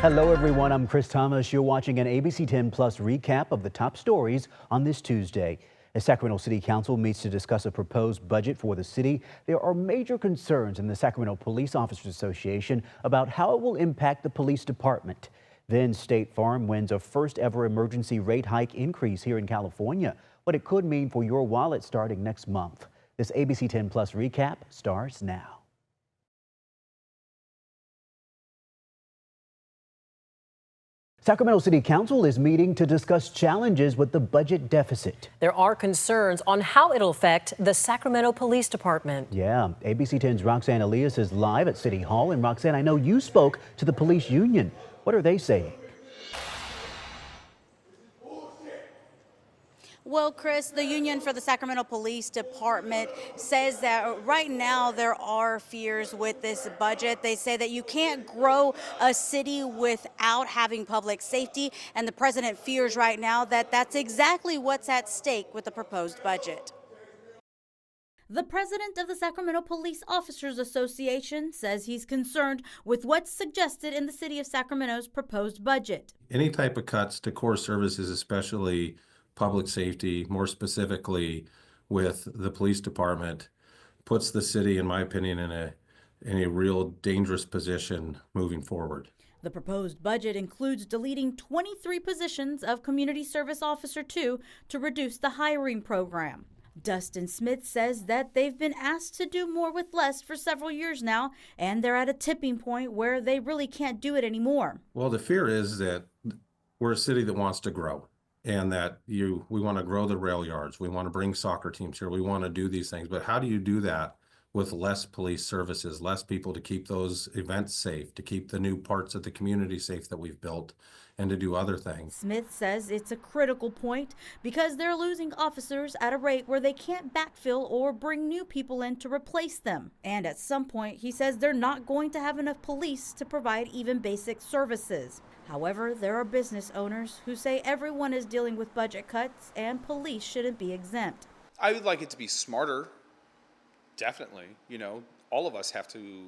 Hello, everyone. I'm Chris Thomas. You're watching an ABC 10 Plus recap of the top stories on this Tuesday. As Sacramento City Council meets to discuss a proposed budget for the city, there are major concerns in the Sacramento Police Officers Association about how it will impact the police department. Then State Farm wins a first ever emergency rate hike increase here in California. What it could mean for your wallet starting next month. This ABC 10 Plus recap starts now. Sacramento City Council is meeting to discuss challenges with the budget deficit. There are concerns on how it'll affect the Sacramento Police Department. Yeah, ABC 10's Roxanne Elias is live at City Hall. And Roxanne, I know you spoke to the police union. What are they saying? Well, Chris, the Union for the Sacramento Police Department says that right now there are fears with this budget. They say that you can't grow a city without having public safety, and the president fears right now that that's exactly what's at stake with the proposed budget. The president of the Sacramento Police Officers Association says he's concerned with what's suggested in the city of Sacramento's proposed budget. Any type of cuts to core services, especially public safety, more specifically with the police department, puts the city, in my opinion, in a real dangerous position moving forward. The proposed budget includes deleting 23 positions of Community Service Officer 2 to reduce the hiring program. Dustin Smith says that they've been asked to do more with less for several years now, and they're at a tipping point where they really can't do it anymore. Well, the fear is that we're a city that wants to grow, and that we want to grow the rail yards. We want to bring soccer teams here. We want to do these things. But how do you do that with less police services, less people to keep those events safe, to keep the new parts of the community safe that we've built, and to do other things? Smith says it's a critical point because they're losing officers at a rate where they can't backfill or bring new people in to replace them. And at some point, he says they're not going to have enough police to provide even basic services. However, there are business owners who say everyone is dealing with budget cuts and police shouldn't be exempt. I would like it to be smarter, definitely. You know, all of us have to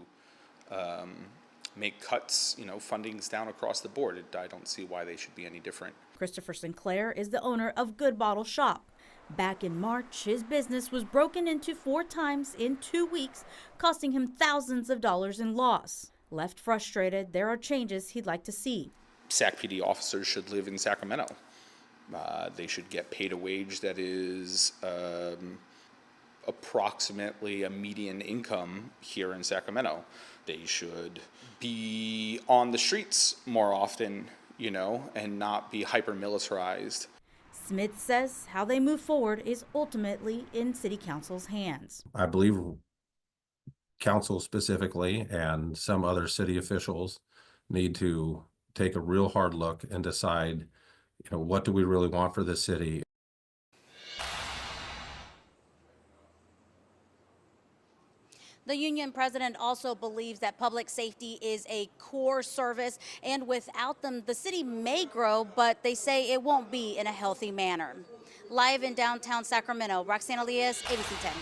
make cuts, fundings down across the board. I don't see why they should be any different. Christopher Sinclair is the owner of Good Bottle Shop. Back in March, his business was broken into 4 times in 2 weeks, costing him thousands of dollars in loss. Left frustrated, there are changes he'd like to see. SAC PD officers should live in Sacramento. They should get paid a wage that is approximately a median income here in Sacramento. They should be on the streets more often, and not be hyper-militarized. Smith says how they move forward is ultimately in City Council's hands. I believe council specifically and some other city officials need to take a real hard look and decide, what do we really want for this city? The union president also believes that public safety is a core service, and without them, the city may grow, but they say it won't be in a healthy manner. Live in downtown Sacramento, Roxanne Elias, ABC 10.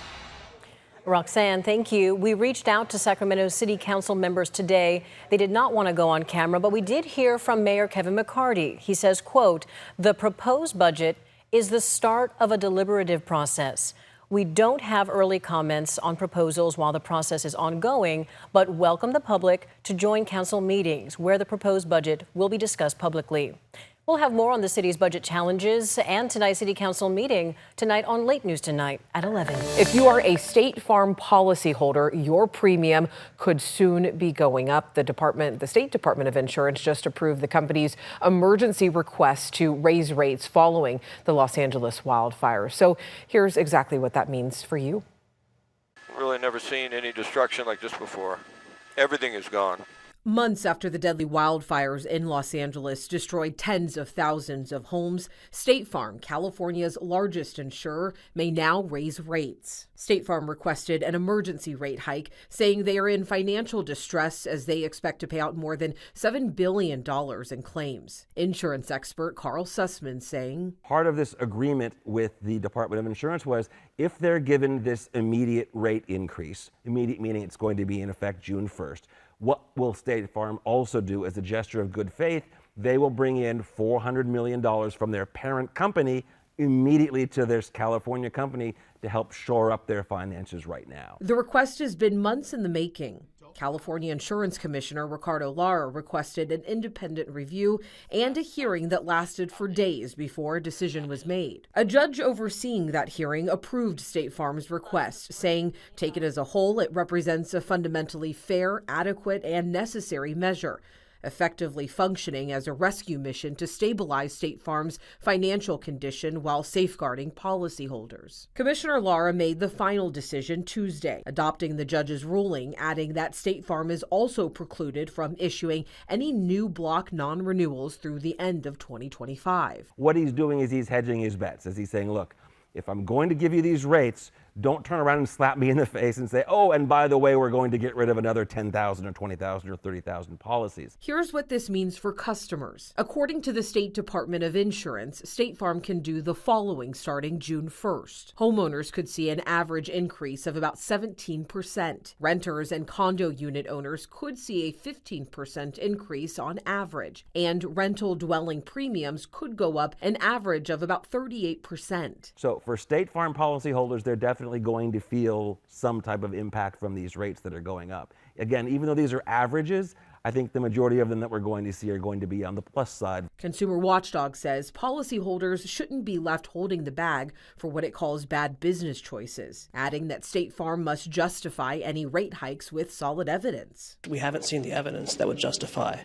Roxanne, thank you. We reached out to Sacramento City Council members today. They did not want to go on camera, but we did hear from Mayor Kevin McCarty. He says, quote, "The proposed budget is the start of a deliberative process. We don't have early comments on proposals while the process is ongoing, but welcome the public to join council meetings where the proposed budget will be discussed publicly." We'll have more on the city's budget challenges and tonight's City Council meeting tonight on Late News Tonight at 11. If you are a State Farm policyholder, your premium could soon be going up. The State Department of Insurance just approved the company's emergency request to raise rates following the Los Angeles wildfires. So here's exactly what that means for you. Really never seen any destruction like this before. Everything is gone. Months after the deadly wildfires in Los Angeles destroyed tens of thousands of homes, State Farm, California's largest insurer, may now raise rates. State Farm requested an emergency rate hike, saying they are in financial distress as they expect to pay out more than $7 billion in claims. Insurance expert Carl Sussman saying, part of this agreement with the Department of Insurance was if they're given this immediate rate increase, immediate meaning it's going to be in effect June 1st, what will State Farm also do as a gesture of good faith? They will bring in $400 million from their parent company immediately to their California company to help shore up their finances right now. The request has been months in the making. California Insurance Commissioner Ricardo Lara requested an independent review and a hearing that lasted for days before a decision was made. A judge overseeing that hearing approved State Farm's request, saying, taken as a whole, it represents a fundamentally fair, adequate, and necessary measure, effectively functioning as a rescue mission to stabilize State Farm's financial condition while safeguarding policyholders. Commissioner Lara made the final decision Tuesday, adopting the judge's ruling, adding that State Farm is also precluded from issuing any new block non-renewals through the end of 2025. What he's doing is he's hedging his bets, as he's saying, look, if I'm going to give you these rates, don't turn around and slap me in the face and say, oh, and by the way, we're going to get rid of another 10,000 or 20,000 or 30,000 policies. Here's what this means for customers. According to the State Department of Insurance, State Farm can do the following starting June 1st. Homeowners could see an average increase of about 17%. Renters and condo unit owners could see a 15% increase on average. And rental dwelling premiums could go up an average of about 38%. So for State Farm policyholders, they're definitely going to feel some type of impact from these rates that are going up. Again, even though these are averages, I think the majority of them that we're going to see are going to be on the plus side. Consumer Watchdog says policyholders shouldn't be left holding the bag for what it calls bad business choices, adding that State Farm must justify any rate hikes with solid evidence. We haven't seen the evidence that would justify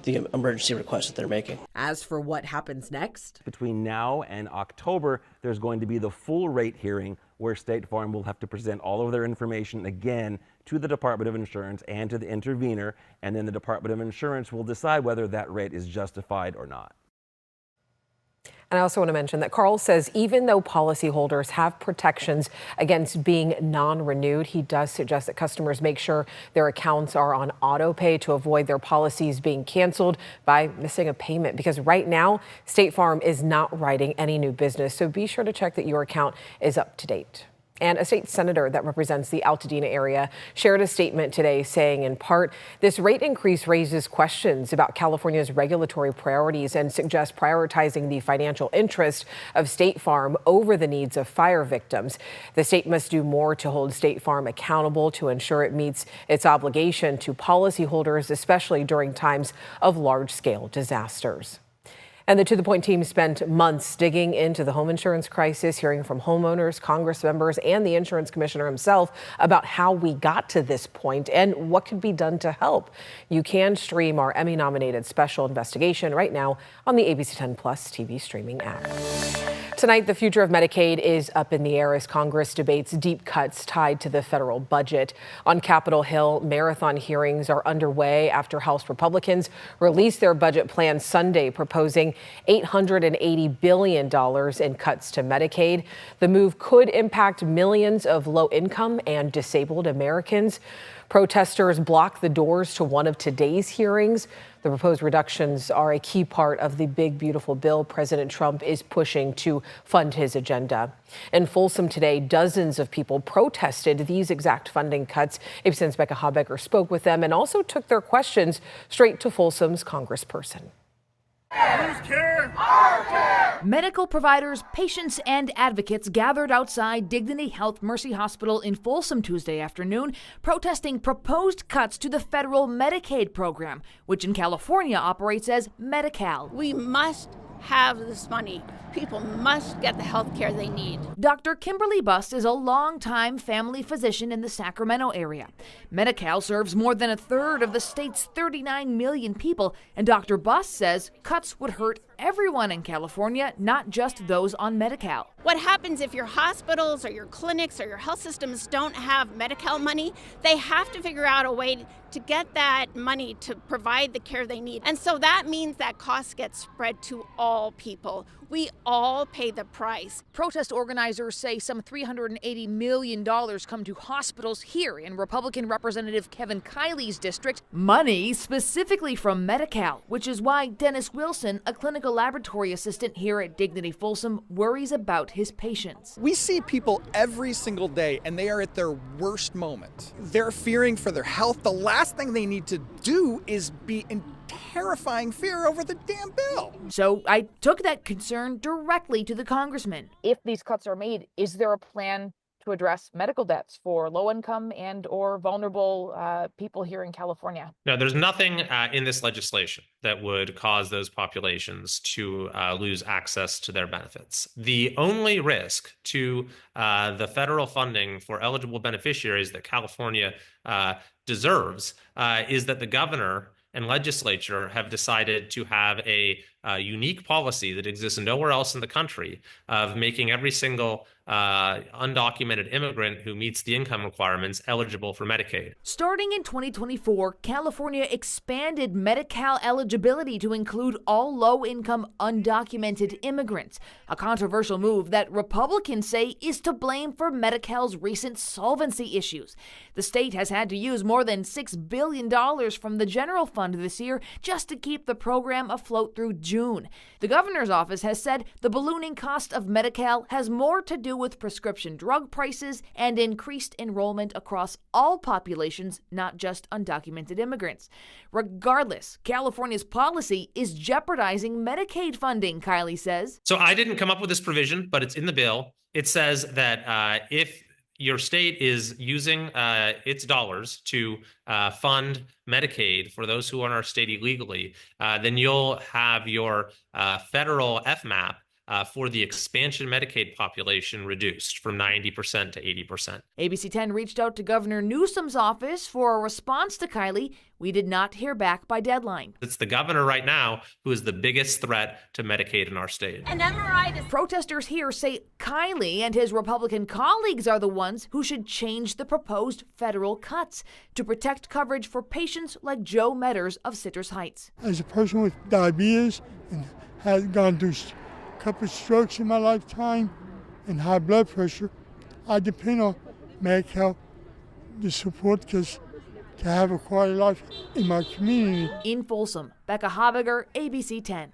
the emergency request that they're making. As for what happens next? Between now and October, there's going to be the full rate hearing where State Farm will have to present all of their information again to the Department of Insurance and to the intervener, and then the Department of Insurance will decide whether that rate is justified or not. And I also want to mention that Carl says even though policyholders have protections against being non-renewed, he does suggest that customers make sure their accounts are on auto pay to avoid their policies being canceled by missing a payment. Because right now, State Farm is not writing any new business. So be sure to check that your account is up to date. And a state senator that represents the Altadena area shared a statement today saying, in part, this rate increase raises questions about California's regulatory priorities and suggests prioritizing the financial interest of State Farm over the needs of fire victims. The state must do more to hold State Farm accountable to ensure it meets its obligation to policyholders, especially during times of large-scale disasters. And the To The Point team spent months digging into the home insurance crisis, hearing from homeowners, Congress members, and the insurance commissioner himself about how we got to this point and what could be done to help. You can stream our Emmy-nominated special investigation right now on the ABC10 Plus TV streaming app. Tonight, the future of Medicaid is up in the air as Congress debates deep cuts tied to the federal budget. On Capitol Hill, marathon hearings are underway after House Republicans released their budget plan Sunday, proposing $880 billion in cuts to Medicaid. The move could impact millions of low-income and disabled Americans. Protesters blocked the doors to one of today's hearings. The proposed reductions are a key part of the big, beautiful bill President Trump is pushing to fund his agenda. In Folsom today, dozens of people protested these exact funding cuts. ABC10's Becca Habecker spoke with them and also took their questions straight to Folsom's congressperson. Whose care? Our care! Medical providers, patients, and advocates gathered outside Dignity Health Mercy Hospital in Folsom Tuesday afternoon, protesting proposed cuts to the federal Medicaid program, which in California operates as Medi-Cal. We must have this money. People must get the health care they need. Dr. Kimberly Bust is a longtime family physician in the Sacramento area. Medi-Cal serves more than a third of the state's 39 million people, and Dr. Bust says cuts would hurt everyone in California, not just those on Medi-Cal. What happens if your hospitals or your clinics or your health systems don't have Medi-Cal money? They have to figure out a way to get that money to provide the care they need. And so that means that costs get spread to all people. We all pay the price. Protest organizers say some $380 million come to hospitals here in Republican Representative Kevin Kiley's district. Money specifically from Medi-Cal, which is why Dennis Wilson, a clinical laboratory assistant here at Dignity Folsom, worries about his patients. We see people every single day and they are at their worst moment. They're fearing for their health. The last thing they need to do is be in terrifying fear over the damn bill. So I took that concern directly to the congressman. If these cuts are made, is there a plan to address medical debts for low-income and or vulnerable people here in California? No, there's nothing in this legislation that would cause those populations to lose access to their benefits. The only risk to the federal funding for eligible beneficiaries that California deserves is that the governor and legislature have decided to have a unique policy that exists nowhere else in the country of making every single undocumented immigrant who meets the income requirements eligible for Medicaid. Starting in 2024, California expanded Medi-Cal eligibility to include all low-income undocumented immigrants, a controversial move that Republicans say is to blame for Medi-Cal's recent solvency issues. The state has had to use more than $6 billion from the general fund this year just to keep the program afloat through June. The governor's office has said the ballooning cost of Medi-Cal has more to do with prescription drug prices and increased enrollment across all populations, not just undocumented immigrants. Regardless, California's policy is jeopardizing Medicaid funding, Kiley says. So I didn't come up with this provision, but it's in the bill. It says that if your state is using its dollars to fund Medicaid for those who are in our state illegally, then you'll have your federal FMAP for the expansion Medicaid population reduced from 90% to 80%. ABC10 reached out to Governor Newsom's office for a response to Kiley. We did not hear back by deadline. It's the governor right now who is the biggest threat to Medicaid in our state. Protesters here say Kiley and his Republican colleagues are the ones who should change the proposed federal cuts to protect coverage for patients like Joe Metters of Citrus Heights. As a person with diabetes and has gone through a couple of strokes in my lifetime and high blood pressure, I depend on Medi-Cal to support because to have a quality life in my community. In Folsom, Becca Habiger, ABC 10.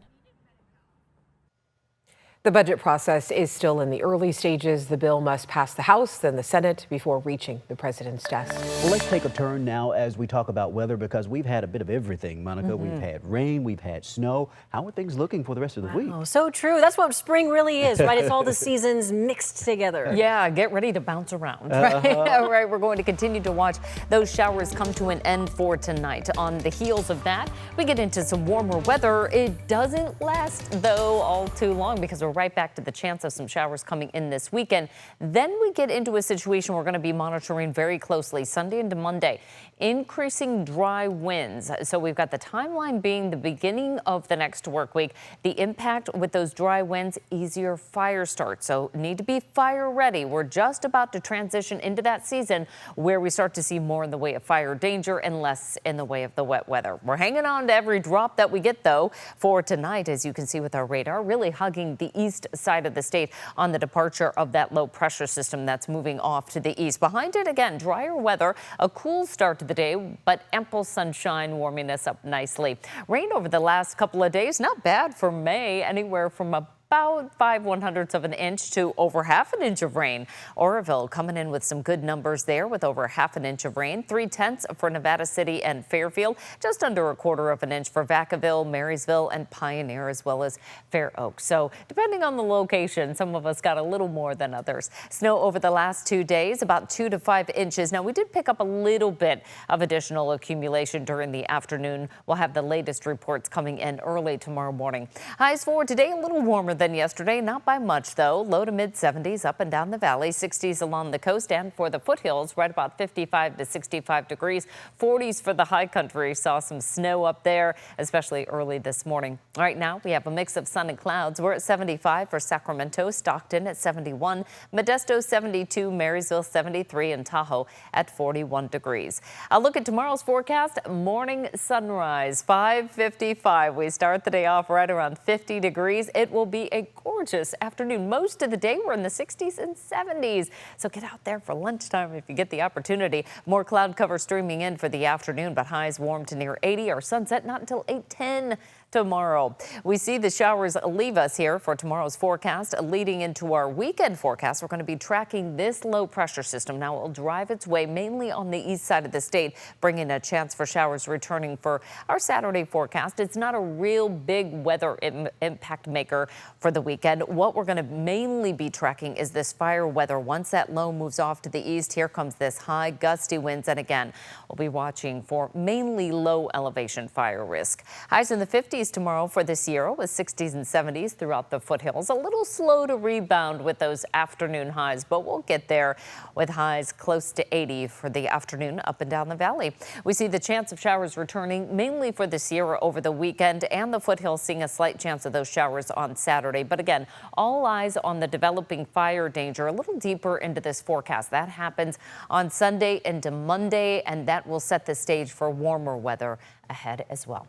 The budget process is still in the early stages. The bill must pass the House, then the Senate, before reaching the president's desk. Well, let's take a turn now as we talk about weather, because we've had a bit of everything, Monica. We've had rain, we've had snow. How are things looking for the rest of the week? Oh, so true. That's what spring really is, right? It's all the seasons mixed together. Yeah, get ready to bounce around, right? Right, we're going to continue to watch those showers come to an end for tonight. On the heels of that, we get into some warmer weather. It doesn't last, though, all too long, because we're right back to the chance of some showers coming in this weekend. Then we get into a situation we're going to be monitoring very closely Sunday into Monday. Increasing dry winds. So we've got the timeline being the beginning of the next work week. The impact with those dry winds, easier fire start. So need to be fire ready. We're just about to transition into that season where we start to see more in the way of fire danger and less in the way of the wet weather. We're hanging on to every drop that we get, though, for tonight, as you can see with our radar, really hugging the east side of the state on the departure of that low pressure system that's moving off to the east. Behind it, again, drier weather, a cool start to the day, but ample sunshine warming us up nicely. Rain over the last couple of days, not bad for May, anywhere from about 5/100ths of an inch to over half an inch of rain. Oroville coming in with some good numbers there with over half an inch of rain. 3/10 for Nevada City and Fairfield. Just under 1/4 of an inch for Vacaville, Marysville, and Pioneer, as well as Fair Oaks. So depending on the location, some of us got a little more than others. Snow over the last 2 days, about 2 to 5 inches. Now, we did pick up a little bit of additional accumulation during the afternoon. We'll have the latest reports coming in early tomorrow morning. Highs for today, a little warmer than yesterday, not by much though. Low to mid 70s up and down the valley, 60s along the coast, and for the foothills right about 55 to 65 degrees. 40s for the high country. Saw some snow up there, especially early this morning. Right now we have a mix of sun and clouds. We're at 75 for Sacramento, Stockton at 71, Modesto 72, Marysville 73, and Tahoe at 41 degrees. I'll look at tomorrow's forecast. Morning sunrise 5:55. We start the day off right around 50 degrees. It will be be a gorgeous afternoon. Most of the day we're in the 60s and 70s. So get out there for lunchtime if you get the opportunity. More cloud cover streaming in for the afternoon, but highs warm to near 80. Our sunset not until 8:10 tomorrow. We see the showers leave us here for tomorrow's forecast. Leading into our weekend forecast, we're going to be tracking this low pressure system. Now it will drive its way mainly on the east side of the state, bringing a chance for showers returning for our Saturday forecast. It's not a real big weather impact maker for the weekend. What we're going to mainly be tracking is this fire weather. Once that low moves off to the east, here comes this high gusty winds. And again, we'll be watching for mainly low elevation fire risk. Highs in the 50s tomorrow for this year with 60s and 70s throughout the foothills. A little slow to rebound with those afternoon highs, but we'll get there with highs close to 80 for the afternoon up and down the valley. We see the chance of showers returning mainly for this year over the weekend, and the foothills seeing a slight chance of those showers on Saturday. But again, all eyes on the developing fire danger a little deeper into this forecast. That happens on Sunday into Monday, and that will set the stage for warmer weather ahead as well.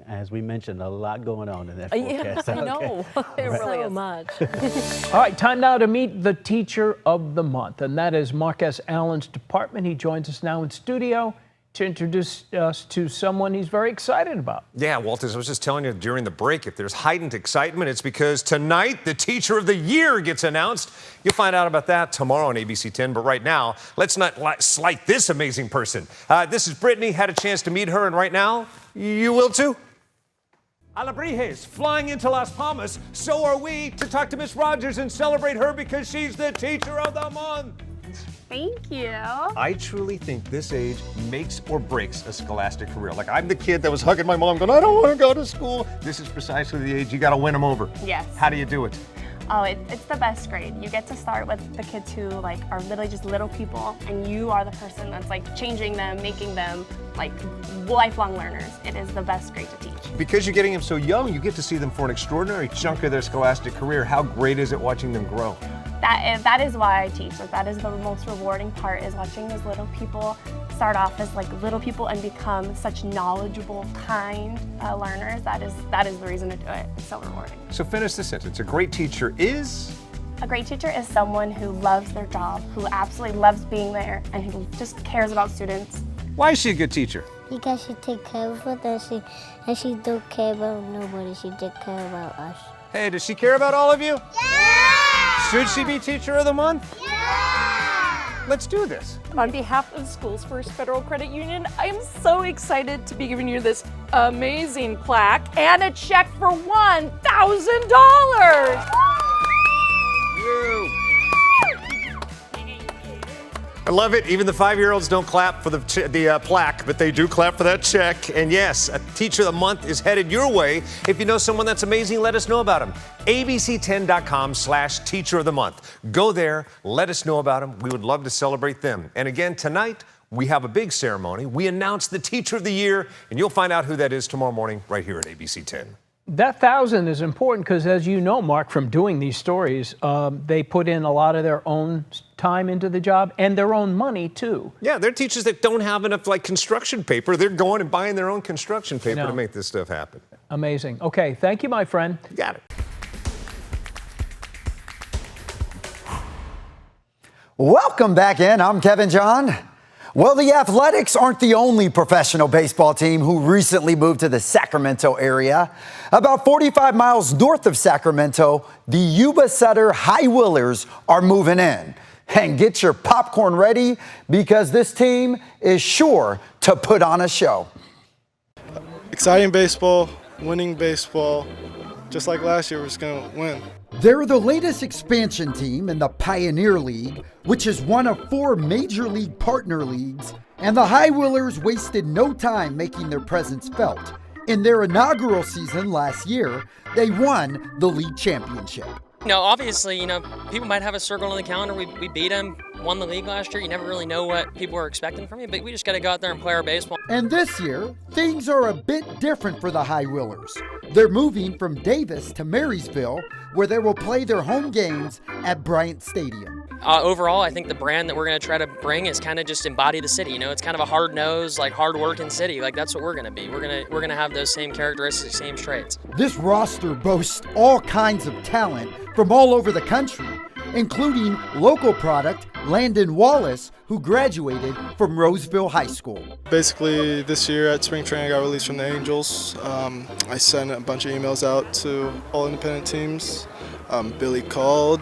As we mentioned, a lot going on in that forecast. Yeah, I know. It really So is. much. All right, time now to meet the teacher of the month, and that is Marcus Allen's department. He joins us now in studio to introduce us to someone he's very excited about. Yeah, Walters, I was just telling you during the break, if there's heightened excitement, it's because tonight the Teacher of the Year gets announced. You'll find out about that tomorrow on ABC 10, but right now, let's not slight this amazing person. This is Brittany, had a chance to meet her, and right now, you will too. Alabrijes flying into Las Palmas, so are we, to talk to Miss Rogers and celebrate her because she's the Teacher of the Month. Thank you. I truly think this age makes or breaks a scholastic career. Like, I'm the kid that was hugging my mom going, I don't want to go to school. This is precisely the age you got to win them over. Yes. How do you do it? Oh, it's the best grade. You get to start with the kids who are literally just little people, and you are the person that's changing them, making them lifelong learners. It is the best grade to teach. Because you're getting them so young, you get to see them for an extraordinary chunk of their scholastic career. How great is it watching them grow? That is why I teach. That is the most rewarding part, is watching those little people start off as little people and become such knowledgeable, kind learners. That is the reason to do it. It's so rewarding. So finish the sentence. A great teacher is? A great teacher is someone who loves their job, who absolutely loves being there, and who just cares about students. Why is she a good teacher? Because she takes care of us, and she don't care about nobody. She takes care about us. Hey, does she care about all of you? Yeah! Should she be Teacher of the Month? Yeah! Let's do this. On behalf of Schools First Federal Credit Union, I am so excited to be giving you this amazing plaque and a check for $1,000. I love it. Even the 5-year-olds don't clap for the plaque, but they do clap for that check. And yes, a Teacher of the Month is headed your way. If you know someone that's amazing, let us know about them. ABC10.com/Teacher of the Month. Go there, let us know about them. We would love to celebrate them. And again, tonight, we have a big ceremony. We announce the Teacher of the Year, and you'll find out who that is tomorrow morning right here at ABC 10. That 1,000 is important because, as you know, Mark, from doing these stories, they put in a lot of their own time into the job and their own money, too. Yeah, they're teachers that don't have enough construction paper. They're going and buying their own construction paper to make this stuff happen. Amazing. Okay, thank you, my friend. You got it. Welcome back in. I'm Kevin John. Well, the Athletics aren't the only professional baseball team who recently moved to the Sacramento area. About 45 miles north of Sacramento, the Yuba Sutter High Wheelers are moving in. And get your popcorn ready because this team is sure to put on a show. Exciting baseball, winning baseball. Just like last year, we're just going to win. They're the latest expansion team in the Pioneer League, which is one of 4 major league partner leagues, and the High Wheelers wasted no time making their presence felt. In their inaugural season last year, they won the league championship. Obviously, people might have a circle on the calendar. We beat them, won the league last year. You never really know what people were expecting from you, but we just got to go out there and play our baseball. And this year, things are a bit different for the High Wheelers. They're moving from Davis to Marysville, where they will play their home games at Bryant Stadium. overall, I think the brand that we're going to try to bring is kind of just embody the city. You know, it's kind of a hard-nosed, like hard-working city. Like that's what we're going to be. We're going to have those same characteristics, same traits. This roster boasts all kinds of talent from all over the country, including local product Landon Wallace, who graduated from Roseville High School. Basically, this year at spring training, I got released from the Angels. I sent a bunch of emails out to all independent teams. Billy called.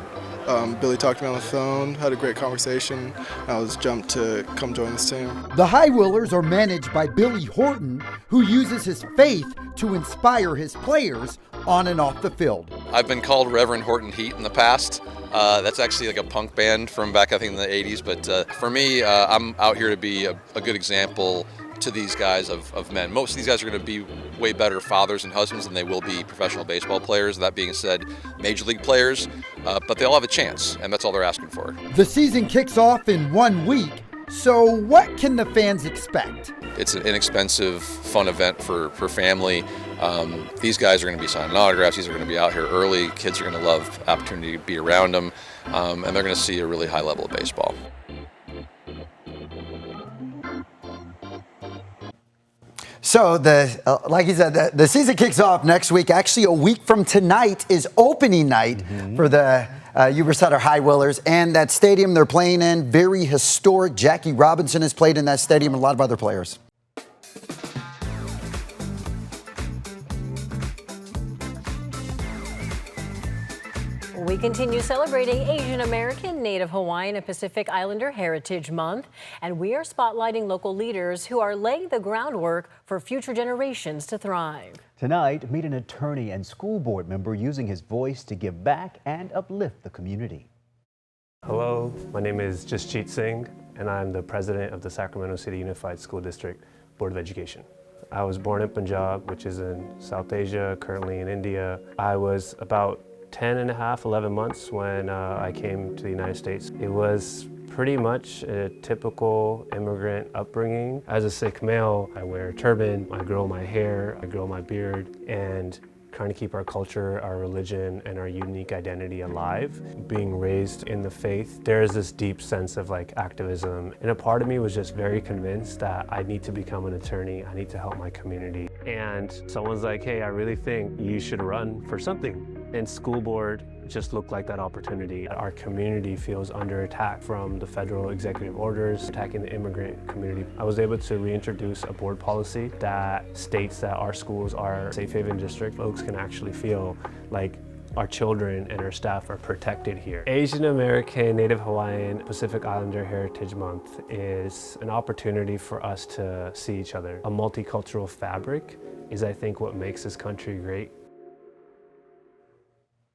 Billy talked to me on the phone, had a great conversation. I was jumped to come join this team. The High Wheelers are managed by Billy Horton, who uses his faith to inspire his players on and off the field. I've been called Reverend Horton Heat in the past. That's actually like a punk band from back, I think, in the 80s. But for me, I'm out here to be a good example to these guys of men. Most of these guys are going to be way better fathers and husbands than they will be professional baseball players. That being said, major league players, but they all have a chance, and that's all they're asking for. The season kicks off in 1 week, so what can the fans expect? It's an inexpensive, fun event for family. These guys are going to be signing autographs. These are going to be out here early. Kids are going to love the opportunity to be around them, and they're going to see a really high level of baseball. So, like you said, the season kicks off next week. Actually, a week from tonight is opening night for the Yuba Sutter High Wheelers. And that stadium they're playing in, very historic. Jackie Robinson has played in that stadium and a lot of other players. We continue celebrating Asian American, Native Hawaiian, and Pacific Islander Heritage Month, and we are spotlighting local leaders who are laying the groundwork for future generations to thrive. Tonight, meet an attorney and school board member using his voice to give back and uplift the community. Hello, my name is Jasjeet Singh, and I'm the president of the Sacramento City Unified School District Board of Education. I was born in Punjab, which is in South Asia, currently in India. I was about 10 and a half, 11 months when I came to the United States. It was pretty much a typical immigrant upbringing. As a Sikh male, I wear a turban, I grow my hair, I grow my beard, and trying to keep our culture, our religion, and our unique identity alive. Being raised in the faith, there is this deep sense of like activism, and a part of me was just very convinced that I need to become an attorney, I need to help my community. And someone's like, hey, I really think you should run for something. And school board just looked like that opportunity. Our community feels under attack from the federal executive orders attacking the immigrant community. I was able to reintroduce a board policy that states that our schools are a safe haven district. Folks can actually feel like our children and our staff are protected here. Asian American, Native Hawaiian, Pacific Islander Heritage Month is an opportunity for us to see each other. A multicultural fabric is, I think, what makes this country great.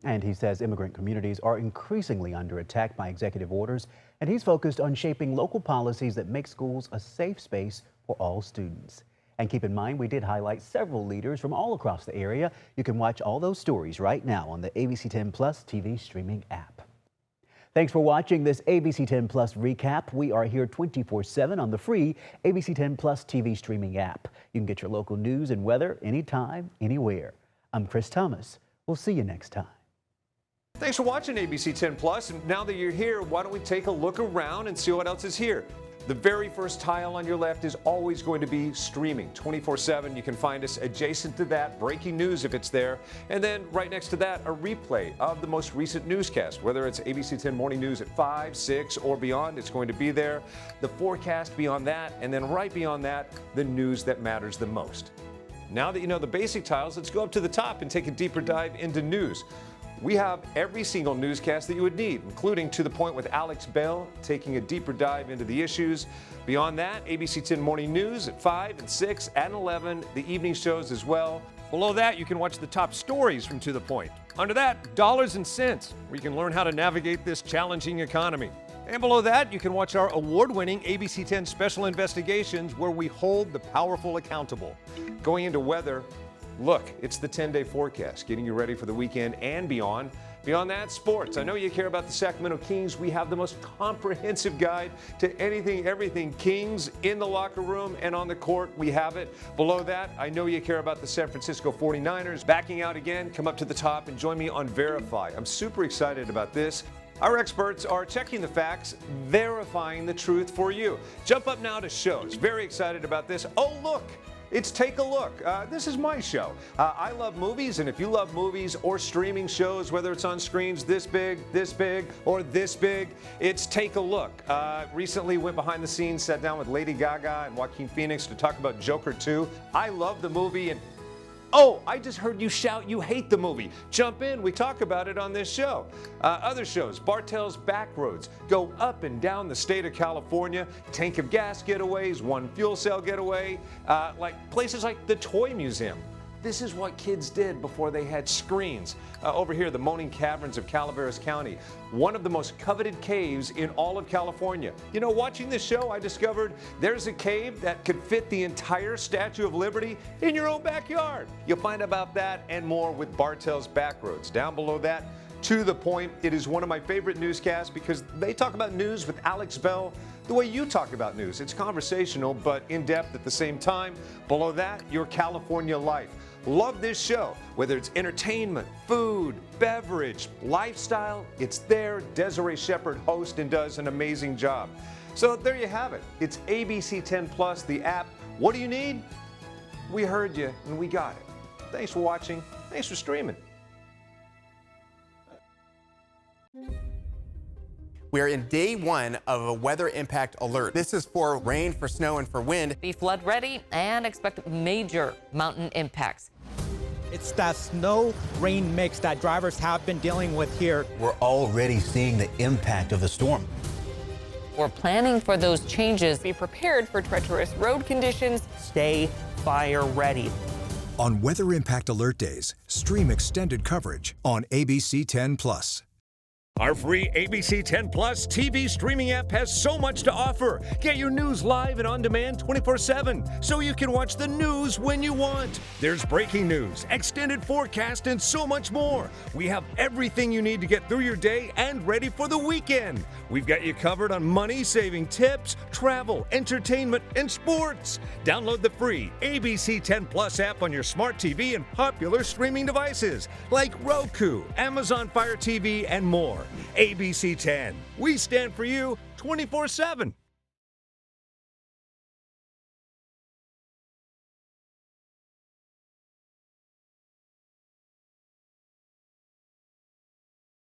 And he says immigrant communities are increasingly under attack by executive orders, and he's focused on shaping local policies that make schools a safe space for all students. And keep in mind, we did highlight several leaders from all across the area. You can watch all those stories right now on the ABC10 Plus TV streaming app. Thanks for watching this ABC10 Plus recap. We are here 24/7 on the free ABC10 Plus TV streaming app. You can get your local news and weather anytime, anywhere. I'm Chris Thomas. We'll see you next time. Thanks for watching ABC 10 Plus. And now that you're here, why don't we take a look around and see what else is here? The very first tile on your left is always going to be streaming 24/7. You can find us adjacent to that, breaking news if it's there. And then right next to that, a replay of the most recent newscast. Whether it's ABC 10 Morning News at 5, 6, or beyond, it's going to be there. The forecast beyond that, and then right beyond that, the news that matters the most. Now that you know the basic tiles, let's go up to the top and take a deeper dive into news. We have every single newscast that you would need, including To the Point with Alex Bell, taking a deeper dive into the issues. Beyond that, ABC 10 Morning News at 5 and 6 and 11, the evening shows as well. Below that, you can watch the top stories from To the Point. Under that, Dollars and Cents, where you can learn how to navigate this challenging economy. And below that, you can watch our award-winning ABC 10 Special Investigations, where we hold the powerful accountable. Going into weather, look, it's the 10-day forecast, getting you ready for the weekend and beyond. Beyond that, sports. I know you care about the Sacramento Kings. We have the most comprehensive guide to anything, everything Kings in the locker room and on the court. We have it. Below that, I know you care about the San Francisco 49ers. Backing out again, come up to the top and join me on Verify. I'm super excited about this. Our experts are checking the facts, verifying the truth for you. Jump up now to shows. Very excited about this. Oh, look. It's Take a Look. This is my show. I love movies, and if you love movies or streaming shows, whether it's on screens this big, or this big, it's Take a Look. Recently went behind the scenes, sat down with Lady Gaga and Joaquin Phoenix to talk about Joker 2. I love the movie, and oh, I just heard you shout you hate the movie. Jump in, we talk about it on this show. Other shows, Bartell's Backroads, go up and down the state of California, tank of gas getaways, one fuel cell getaway, like places like the Toy Museum. This is what kids did before they had screens. Over here, the Moaning Caverns of Calaveras County, one of the most coveted caves in all of California. You know, watching this show, I discovered there's a cave that could fit the entire Statue of Liberty in your own backyard. You'll find about that and more with Bartell's Backroads. Down below that, To the Point. It is one of my favorite newscasts because they talk about news with Alex Bell the way you talk about news. It's conversational but in depth at the same time. Below that, Your California Life. Love this show. Whether it's entertainment, food, beverage, lifestyle, it's there. Desiree Shepherd hosts and does an amazing job. So there you have it. It's ABC10 Plus, the app. What do you need? We heard you and we got it. Thanks for watching. Thanks for streaming. We are in day one of a weather impact alert. This is for rain, for snow, and for wind. Be flood ready and expect major mountain impacts. It's that snow rain mix that drivers have been dealing with here. We're already seeing the impact of the storm. We're planning for those changes. Be prepared for treacherous road conditions. Stay fire ready. On Weather Impact Alert Days, stream extended coverage on ABC10 Plus. Our free ABC10 Plus TV streaming app has so much to offer. Get your news live and on demand 24/7 so you can watch the news when you want. There's breaking news, extended forecast, and so much more. We have everything you need to get through your day and ready for the weekend. We've got you covered on money-saving tips, travel, entertainment, and sports. Download the free ABC10 Plus app on your smart TV and popular streaming devices like Roku, Amazon Fire TV, and more. ABC10. We stand for you 24/7.